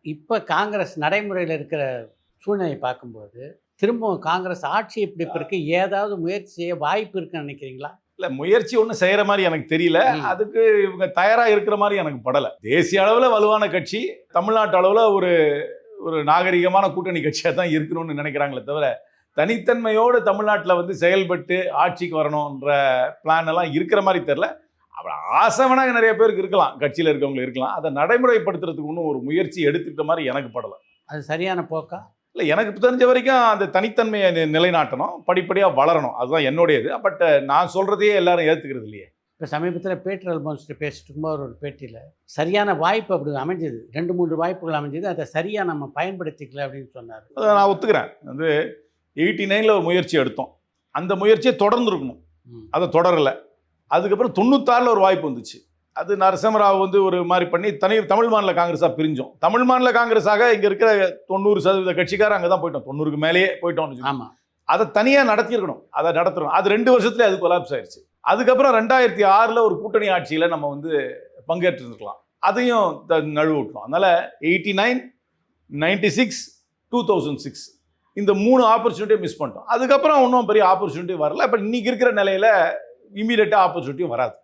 இப்ப காங்கிரஸ் நடைமுறையில இருக்கிற சூழ்நிலையை பார்க்கும்போது, திரும்பவும் காங்கிரஸ் ஆட்சியை பிடிப்பதற்கு ஏதாவது முயற்சி செய்ய வாய்ப்பு இருக்குன்னு நினைக்கிறீங்களா? இல்ல முயற்சி ஒன்றும் செய்யற மாதிரி எனக்கு தெரியல. ம். அதுக்கு இவங்க தயாரா இருக்கிற மாதிரி எனக்கு படல. தேசிய அளவுல வலுவான கட்சி, தமிழ்நாட்டு அளவுல ஒரு ஒரு நாகரிகமான கூட்டணி கட்சியா தான் இருக்கணும்னு நினைக்கிறாங்களே தவிர, தனித்தன்மையோடு தமிழ்நாட்டில் வந்து செயல்பட்டு ஆட்சிக்கு வரணுன்ற பிளான் எல்லாம் இருக்கிற மாதிரி தெரியல. ஆசை வேணா நிறைய பேருக்கு இருக்கலாம், கட்சியில் இருக்கவங்க இருக்கலாம். அதை நடைமுறைப்படுத்துறதுக்கு ஒன்றும் ஒரு முயற்சி எடுத்துக்கிட்ட மாதிரி எனக்கு படல. அது சரியான போக்கா? இல்லை, எனக்கு தெரிஞ்ச வரைக்கும் அந்த தனித்தன்மையை நிலைநாட்டணும், படிப்படியாக வளரணும், அதுதான் என்னுடையது. பட் நான் சொல்றதையே எல்லாரும் ஏற்றுக்கிறது இல்லையே. இப்போ சமீபத்தில் பீட்டர் அல்போன்ஸ்ட்ட பேசிட்டு இருக்கும்போது ஒரு பேட்டியில் சரியான வாய்ப்பு அப்படி அமைஞ்சது, 2-3 வாய்ப்புகள் அமைஞ்சது, அதை சரியாக நம்ம பயன்படுத்திக்கல அப்படின்னு சொன்னார். அதை நான் ஒத்துக்கிறேன். வந்து 89ல் ஒரு முயற்சி எடுத்தோம், அந்த முயற்சியை தொடர்ந்து இருக்கணும், அதை தொடரலை. அதுக்கப்புறம் 96ல் ஒரு வாய்ப்பு வந்துச்சு, அது நரசிம்மராவ் வந்து ஒரு மாதிரி பண்ணி தமிழ் மாநில காங்கிரஸாக பிரிஞ்சோம். தமிழ் மாநில காங்கிரஸாக இங்கே இருக்கிற 90% கட்சிக்காரர் அங்கே தான் போயிட்டோம், 90க்கு மேலேயே போயிட்டோம். ஆமாம், அதை தனியாக நடத்தியிருக்கணும், அதை நடத்துறோம். அது 2 வருஷத்துல அது கொலாப்ஸ் ஆயிடுச்சு. அதுக்கப்புறம் 2006ல் ஒரு கூட்டணி ஆட்சியில் நம்ம வந்து பங்கேற்றிருக்கலாம், அதையும் நழுவ விட்டுரும். அதனால 89, 96, 2006 இந்த 3 ஆப்பர்ச்சுனிட்டியை மிஸ் பண்ணிட்டோம். அதுக்கப்புறம் ஒன்றும் பெரிய ஆப்பர்ச்சுனிட்டி வரல. இப்போ இன்னைக்கு இருக்கிற நிலையில இமீடியட்டாக ஆப்பர்ச்சுனிட்டியும் வராது.